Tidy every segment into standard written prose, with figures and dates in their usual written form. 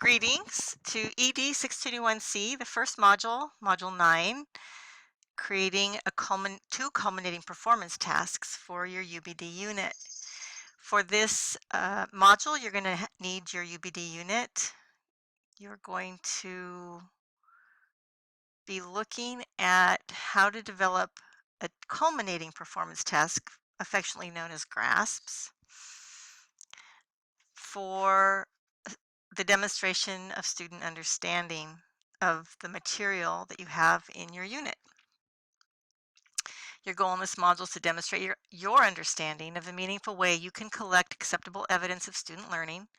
Greetings to ED 621C, the first module, Module 9, creating two culminating performance tasks for your UBD unit. For this module, you're going to need your UBD unit. You're going to be looking at how to develop a culminating performance task, affectionately known as GRASPS, for the demonstration of student understanding of the material that you have in your unit. Your goal in this module is to demonstrate your understanding of the meaningful way you can collect acceptable evidence of student learning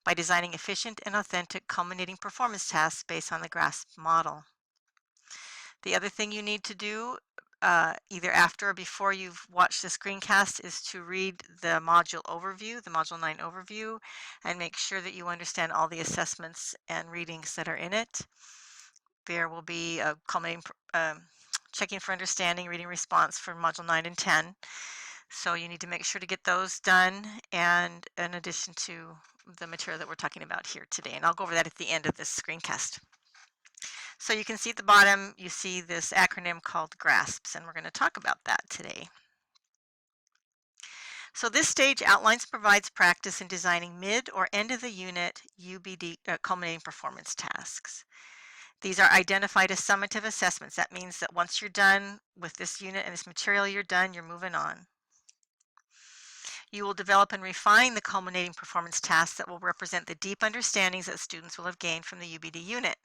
by designing efficient and authentic culminating performance tasks based on the GRASP model. The other thing you need to do either after or before you've watched the screencast is to read the module overview, the Module 9 overview, and make sure that you understand all the assessments and readings that are in it. There will be a culminating checking for understanding, reading response for Module 9 and 10. So you need to make sure to get those done, and in addition to the material that we're talking about here today. And I'll go over that at the end of this screencast. So you can see at the bottom, you see this acronym called GRASPS, and we're going to talk about that today. So this stage outlines and provides practice in designing mid or end of the unit UBD culminating performance tasks. These are identified as summative assessments. That means that once you're done with this unit and this material, you're done, you're moving on. You will develop and refine the culminating performance tasks that will represent the deep understandings that students will have gained from the UBD unit.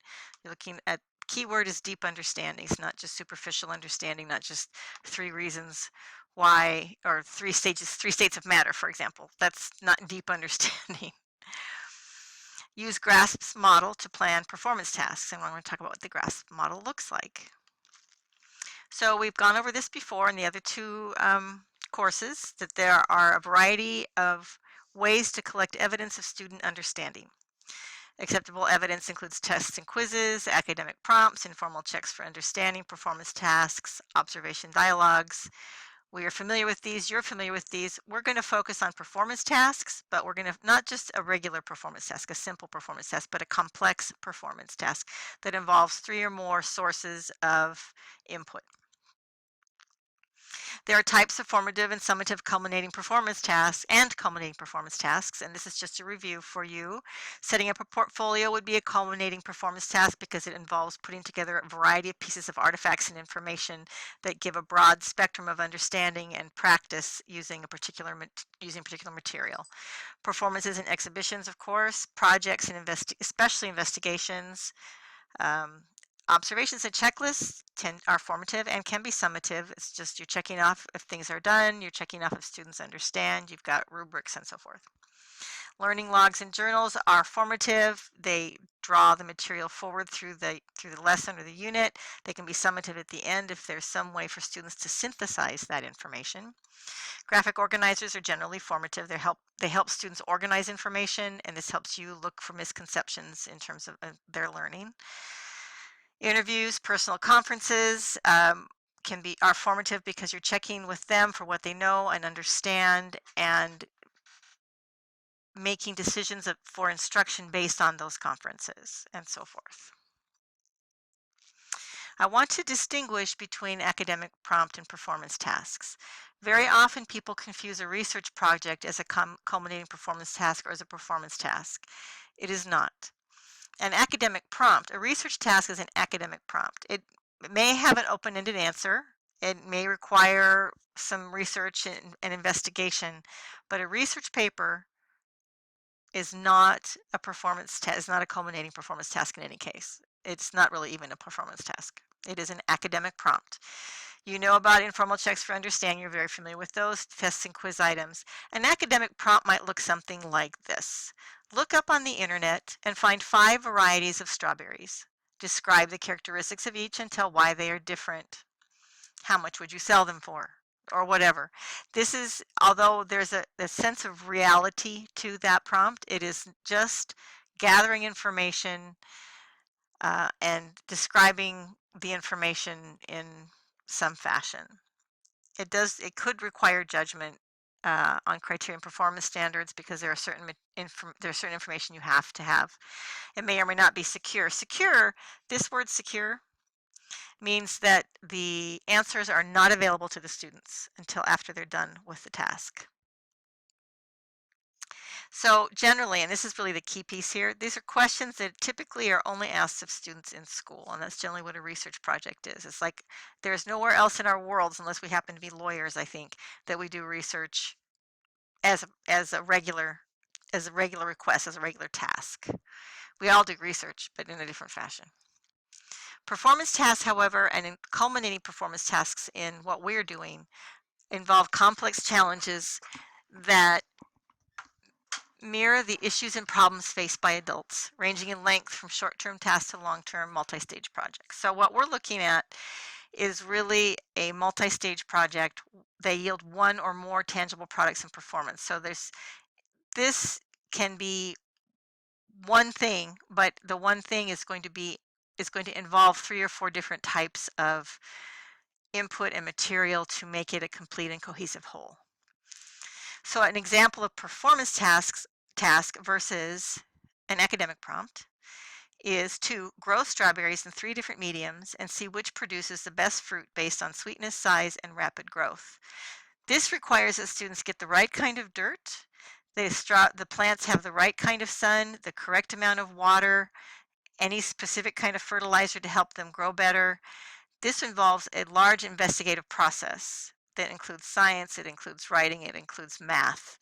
You're looking at keyword is deep understandings, not just superficial understanding, not just 3 reasons why, or 3 states of matter, for example. That's not deep understanding. Use GRASP's model to plan performance tasks, and I'm going to talk about what the GRASP model looks like. So we've gone over this before in the other 2 courses, that there are a variety of ways to collect evidence of student understanding. Acceptable evidence includes tests and quizzes, academic prompts, informal checks for understanding, performance tasks, observation dialogues. We are familiar with these, you're familiar with these. We're going to focus on performance tasks, but we're going to not just a regular performance task, a simple performance task, but a complex performance task that involves 3 or more sources of input. There are types of formative and summative culminating performance tasks and culminating performance tasks, and this is just a review for you. Setting up a portfolio would be a culminating performance task because it involves putting together a variety of pieces of artifacts and information that give a broad spectrum of understanding and practice using particular material. Performances and exhibitions, of course, projects and especially investigations. Observations and checklists are formative and can be summative. It's just you're checking off if things are done, you're checking off if students understand, you've got rubrics and so forth. Learning logs and journals are formative. They draw the material forward through the lesson or the unit. They can be summative at the end if there's some way for students to synthesize that information. Graphic organizers are generally formative. They help students organize information, and this helps you look for misconceptions in terms of their learning. Interviews, personal conferences are formative because you're checking with them for what they know and understand and making decisions for instruction based on those conferences and so forth. I want to distinguish between academic prompt and performance tasks. Very often people confuse a research project as a culminating performance task or as a performance task. It is not. An academic prompt, a research task is an academic prompt. It may have an open-ended answer. It may require some research and investigation, but a research paper is not a performance task, is not a culminating performance task in any case. It's not really even a performance task. It is an academic prompt. You know about informal checks for understanding. You're very familiar with those, tests and quiz items. An academic prompt might look something like this. Look up on the internet and find 5 varieties of strawberries. Describe the characteristics of each and tell why they are different. How much would you sell them for? Or whatever. This is, although there's a sense of reality to that prompt, it is just gathering information and describing the information in some fashion. It could require judgment on criteria and performance standards because there are certain information you have to have. It may or may not be secure. Secure, this word secure, means that the answers are not available to the students until after they're done with the task. So generally, and this is really the key piece here, these are questions that typically are only asked of students in school, and that's generally what a research project is. It's like there's nowhere else in our worlds, unless we happen to be lawyers, I think, that we do research as a regular request, as a regular task. We all do research, but in a different fashion. Performance tasks, however, and culminating performance tasks in what we're doing involve complex challenges that mirror the issues and problems faced by adults, ranging in length from short-term tasks to long-term multi-stage projects. So what we're looking at is really a multi-stage project. They yield one or more tangible products and performance. So this can be one thing, but the one thing is going to involve 3 or 4 different types of input and material to make it a complete and cohesive whole. So an example of performance task versus an academic prompt is to grow strawberries in 3 different mediums and see which produces the best fruit based on sweetness, size, and rapid growth. This requires that students get the right kind of dirt, the plants have the right kind of sun, the correct amount of water, any specific kind of fertilizer to help them grow better. This involves a large investigative process that includes science, it includes writing, it includes math.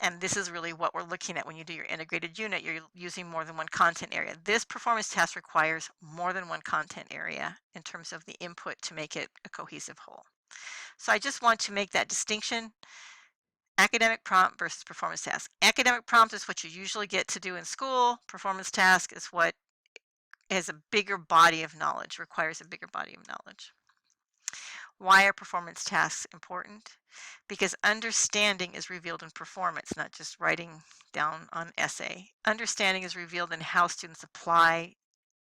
And this is really what we're looking at when you do your integrated unit. You're using more than one content area. This performance task requires more than one content area in terms of the input to make it a cohesive whole. So I just want to make that distinction. Academic prompt versus performance task. Academic prompt is what you usually get to do in school. Performance task is what has a bigger body of knowledge, requires a bigger body of knowledge. Why are performance tasks important? Because understanding is revealed in performance, not just writing down on essay. Understanding is revealed in how students apply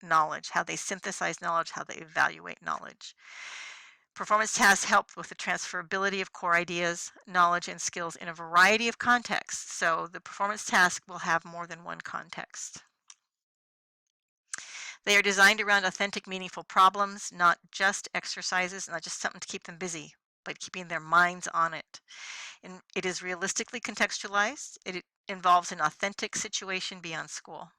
knowledge, how they synthesize knowledge, how they evaluate knowledge. Performance tasks help with the transferability of core ideas, knowledge, and skills in a variety of contexts. So the performance task will have more than one context. They are designed around authentic, meaningful problems, not just exercises, not just something to keep them busy, but keeping their minds on it. And it is realistically contextualized. It involves an authentic situation beyond school,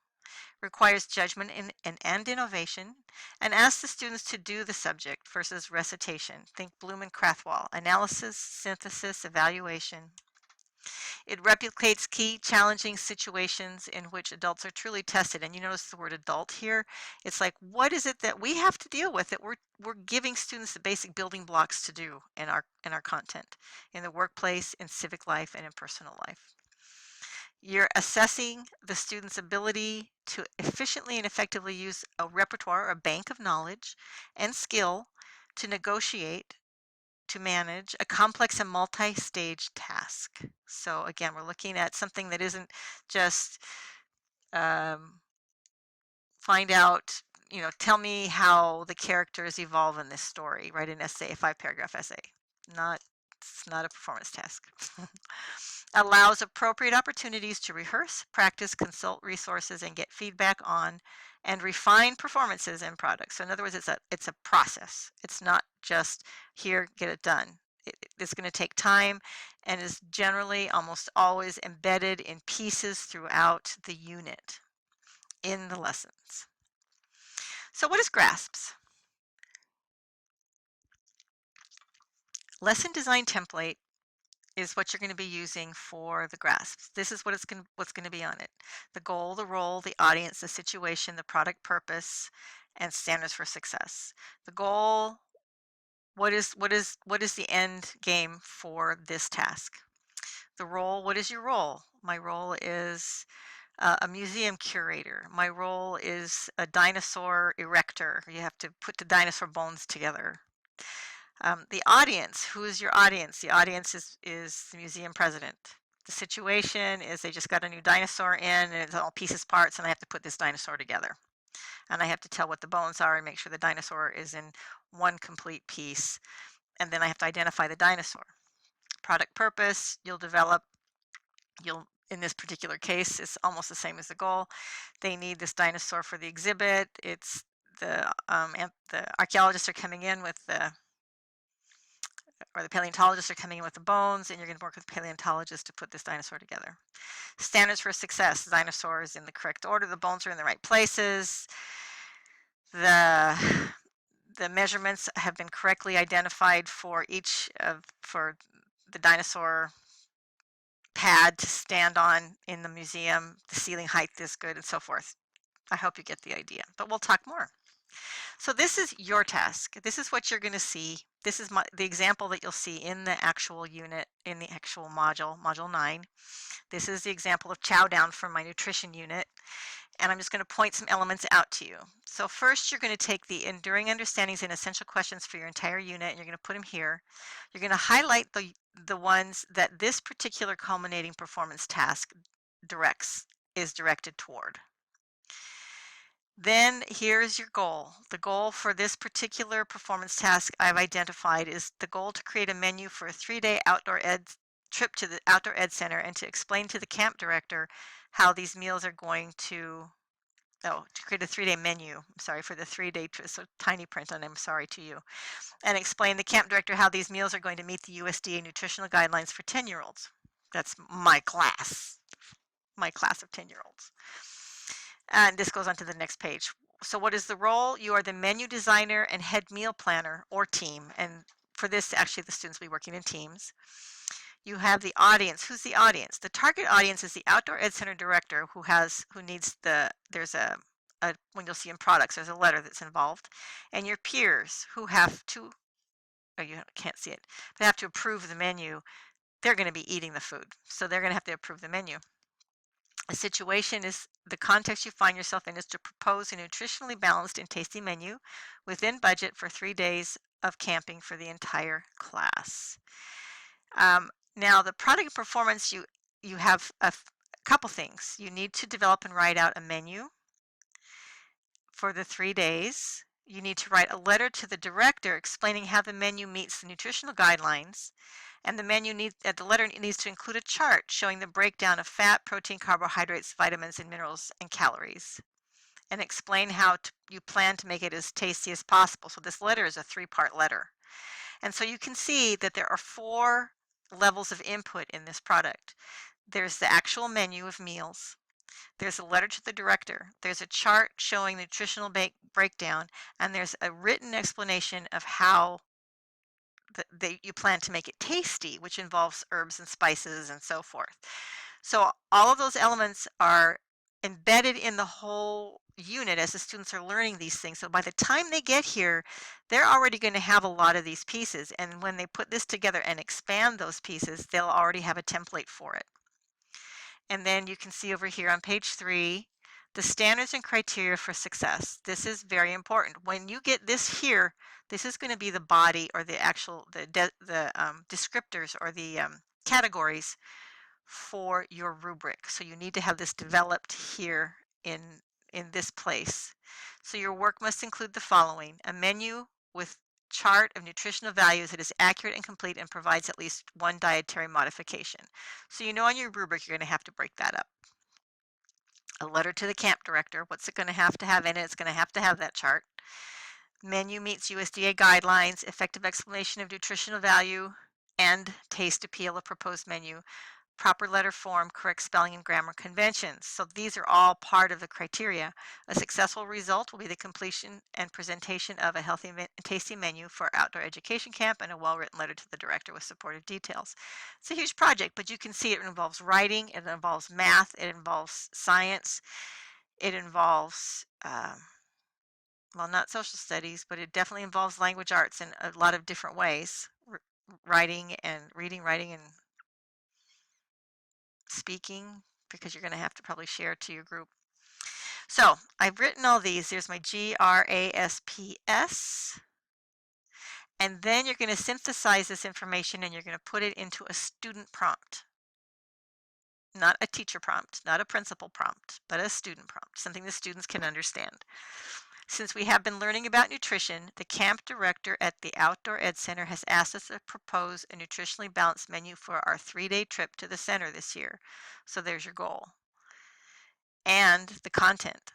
requires judgment and innovation, and asks the students to do the subject versus recitation. Think Bloom and Krathwohl, analysis, synthesis, evaluation. It replicates key challenging situations in which adults are truly tested. And you notice the word adult here. It's like, what is it that we have to deal with that we're giving students the basic building blocks to do in our content, in the workplace, in civic life, and in personal life. You're assessing the student's ability to efficiently and effectively use a repertoire, a bank of knowledge and skill to negotiate, to manage a complex and multi-stage task. So again, we're looking at something that isn't just find out, tell me how the characters evolve in this story, write an essay, a 5-paragraph essay. It's not a performance task. Allows appropriate opportunities to rehearse, practice, consult resources, and get feedback on and refine performances and products. So in other words, it's a process. It's not just here, get it done. It's going to take time and is generally almost always embedded in pieces throughout the unit in the lessons. So what is GRASPS? Lesson design template is what you're going to be using for the GRASPS. This is what's going to be on it. The goal, the role, the audience, the situation, the product purpose, and standards for success. The goal, what is the end game for this task? The role, what is your role? My role is a museum curator. My role is a dinosaur erector. You have to put the dinosaur bones together. The audience, who is your audience? The audience is the museum president. The situation is they just got a new dinosaur in and it's all pieces, parts, and I have to put this dinosaur together. And I have to tell what the bones are and make sure the dinosaur is in one complete piece. And then I have to identify the dinosaur. Product purpose, in this particular case, it's almost the same as the goal. They need this dinosaur for the exhibit. It's the archaeologists are coming in with the paleontologists are coming in with the bones, and you're going to work with paleontologists to put this dinosaur together. Standards for success: the dinosaur is in the correct order, the bones are in the right places, the measurements have been correctly identified for the dinosaur pad to stand on in the museum, the ceiling height is good, and so forth. I hope you get the idea, but we'll talk more. So this is your task. This is what you're going to see. This is the example that you'll see in the actual unit, in the actual module 9. This is the example of chow down from my nutrition unit, and I'm just going to point some elements out to you. So first, you're going to take the enduring understandings and essential questions for your entire unit, and you're going to put them here. You're going to highlight the ones that this particular culminating performance task is directed toward. Then here's your goal. The goal for this particular performance task I've identified is the goal to create a menu for a 3-day outdoor ed trip to the Outdoor Ed Center and to explain to the camp director how these meals are going to create a 3-day menu. I'm sorry for the 3-day trip, so tiny print on I'm sorry to you. And explain the camp director how these meals are going to meet the USDA nutritional guidelines for 10-year-olds. That's my class of 10-year-olds. And this goes on to the next page. So what is the role? You are the menu designer and head meal planner or team. And for this, actually, the students will be working in teams. You have the audience. Who's the audience? The target audience is the Outdoor Ed Center director who needs there's when you'll see in products, there's a letter that's involved. And your peers who have to, you can't see it, but have to approve the menu. They're going to be eating the food. So they're going to have to approve the menu. A situation is the context you find yourself in is to propose a nutritionally balanced and tasty menu within budget for 3 days of camping for the entire class. Now, the product performance, you have a couple things. You need to develop and write out a menu for the 3 days. You need to write a letter to the director explaining how the menu meets the nutritional guidelines. And the letter needs to include a chart showing the breakdown of fat, protein, carbohydrates, vitamins, and minerals, and calories. And explain how you plan to make it as tasty as possible. So this letter is a 3-part letter. And so you can see that there are 4 levels of input in this product. There's the actual menu of meals. There's a letter to the director. There's a chart showing the nutritional breakdown. And there's a written explanation of how you plan to make it tasty, which involves herbs and spices and so forth. So all of those elements are embedded in the whole unit as the students are learning these things. So by the time they get here, they're already going to have a lot of these pieces. And when they put this together and expand those pieces, they'll already have a template for it. And then you can see over here on page 3, the standards and criteria for success. This is very important. When you get this here, this is going to be the body or the actual descriptors or the categories for your rubric. So you need to have this developed here in this place. So your work must include the following: a menu with chart of nutritional values that is accurate and complete and provides at least 1 dietary modification. So you know on your rubric you're going to have to break that up. A letter to the camp director. What's it going to have in it? It's going to have that chart. Menu meets USDA guidelines, effective explanation of nutritional value, and taste appeal of proposed menu, proper letter form, correct spelling and grammar conventions. So these are all part of the criteria. A successful result will be the completion and presentation of a healthy and tasty menu for outdoor education camp and a well-written letter to the director with supportive details. It's a huge project, but you can see it involves writing, it involves math, it involves science, it involves, well, not social studies, but it definitely involves language arts in a lot of different ways. Writing and reading, writing, and speaking, because you're going to have to probably share to your group. So I've written all these. There's my GRASPS. And then you're going to synthesize this information and you're going to put it into a student prompt. Not a teacher prompt, not a principal prompt, but a student prompt, something the students can understand. Since we have been learning about nutrition, the camp director at the Outdoor Ed Center has asked us to propose a nutritionally balanced menu for our 3-day trip to the center this year. So there's your goal. And the content.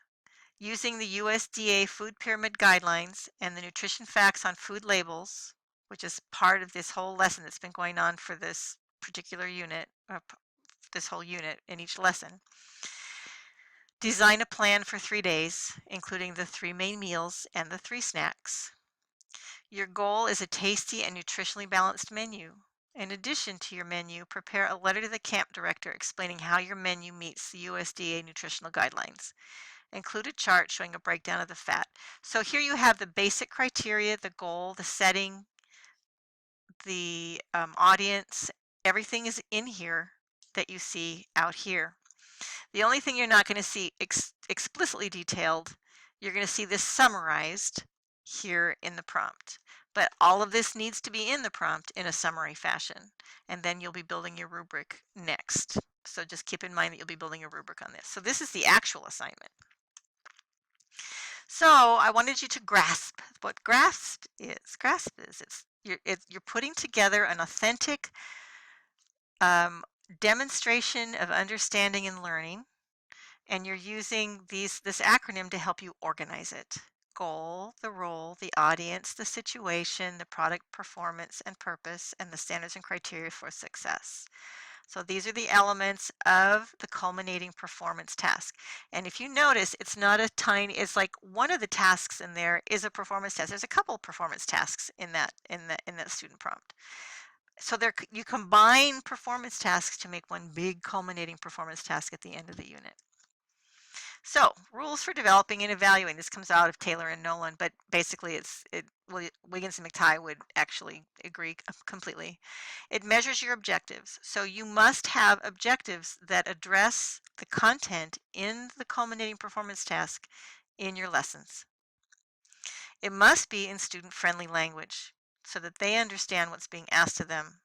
Using the USDA Food Pyramid Guidelines and the nutrition facts on food labels, which is part of this whole lesson that's been going on for this particular unit, this whole unit in each lesson. Design a plan for 3 days, including the 3 main meals and the 3 snacks. Your goal is a tasty and nutritionally balanced menu. In addition to your menu, prepare a letter to the camp director explaining how your menu meets the USDA nutritional guidelines. Include a chart showing a breakdown of the fat. So here you have the basic criteria, the goal, the setting, the audience. Everything is in here that you see out here. The only thing you're not going to see explicitly detailed, you're going to see this summarized here in the prompt. But all of this needs to be in the prompt in a summary fashion, and then you'll be building your rubric next. So just keep in mind that you'll be building a rubric on this. So this is the actual assignment. So I wanted you to grasp what GRASP is. GRASP is you're putting together an authentic demonstration of understanding and learning, and you're using this acronym to help you organize it. Goal, the role, the audience, the situation, the product performance and purpose, and the standards and criteria for success. So these are the elements of the culminating performance task. And if you notice, it's not a tiny, it's like one of the tasks in there is a performance task. There's a couple of performance tasks in that student prompt. So you combine performance tasks to make one big culminating performance task at the end of the unit. So, rules for developing and evaluating. This comes out of Taylor and Nolan, but basically Wiggins and McTighe would actually agree completely. It measures your objectives. So you must have objectives that address the content in the culminating performance task in your lessons. It must be in student-friendly language so that they understand what's being asked of them.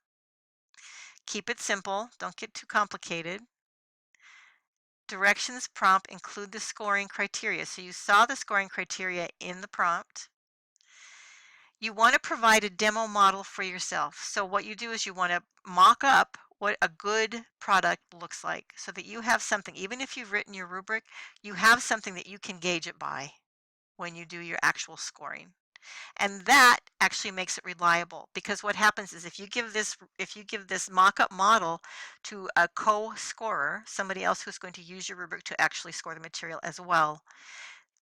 Keep it simple. Don't get too complicated. Directions prompt include the scoring criteria. So you saw the scoring criteria in the prompt. You want to provide a demo model for yourself. So what you do is you want to mock up what a good product looks like so that you have something, even if you've written your rubric, you have something that you can gauge it by when you do your actual scoring. And that actually makes it reliable, because what happens is if you give this mock-up model to a co-scorer, somebody else who's going to use your rubric to actually score the material as well,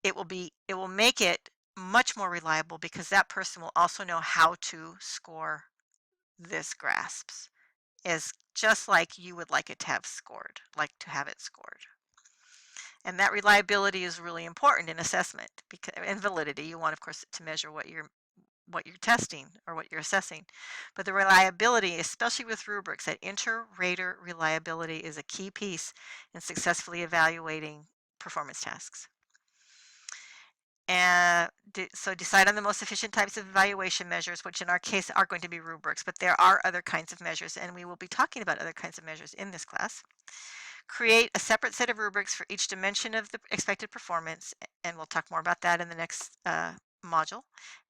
it will make it much more reliable, because that person will also know how to score this GRASPS, is just like you would like it to have scored, And that reliability is really important in assessment, and validity. You want, of course, to measure what you're testing or what you're assessing. But the reliability, especially with rubrics, that inter-rater reliability is a key piece in successfully evaluating performance tasks. And so decide on the most efficient types of evaluation measures, which in our case are going to be rubrics, but there are other kinds of measures, and we will be talking about other kinds of measures in this class. Create a separate set of rubrics for each dimension of the expected performance, and we'll talk more about that in the next module.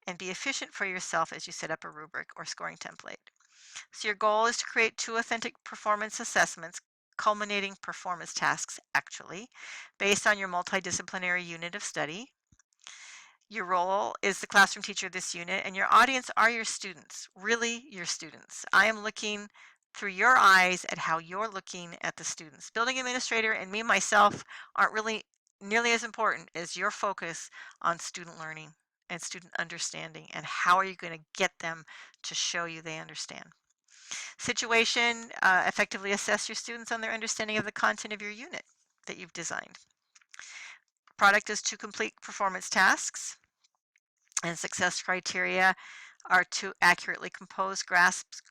And be efficient for yourself as you set up a rubric or scoring template. So your goal is to create 2 authentic performance assessments, culminating performance tasks actually, based on your multidisciplinary unit of study. Your role is the classroom teacher of this unit, and your audience are your students, really your students. I am looking through your eyes at how you're looking at the students. Building administrator and me myself aren't really nearly as important as your focus on student learning and student understanding, and how are you going to get them to show you they understand. Situation, effectively assess your students on their understanding of the content of your unit that you've designed. Product is to complete performance tasks, and success criteria are to accurately compose GRASPS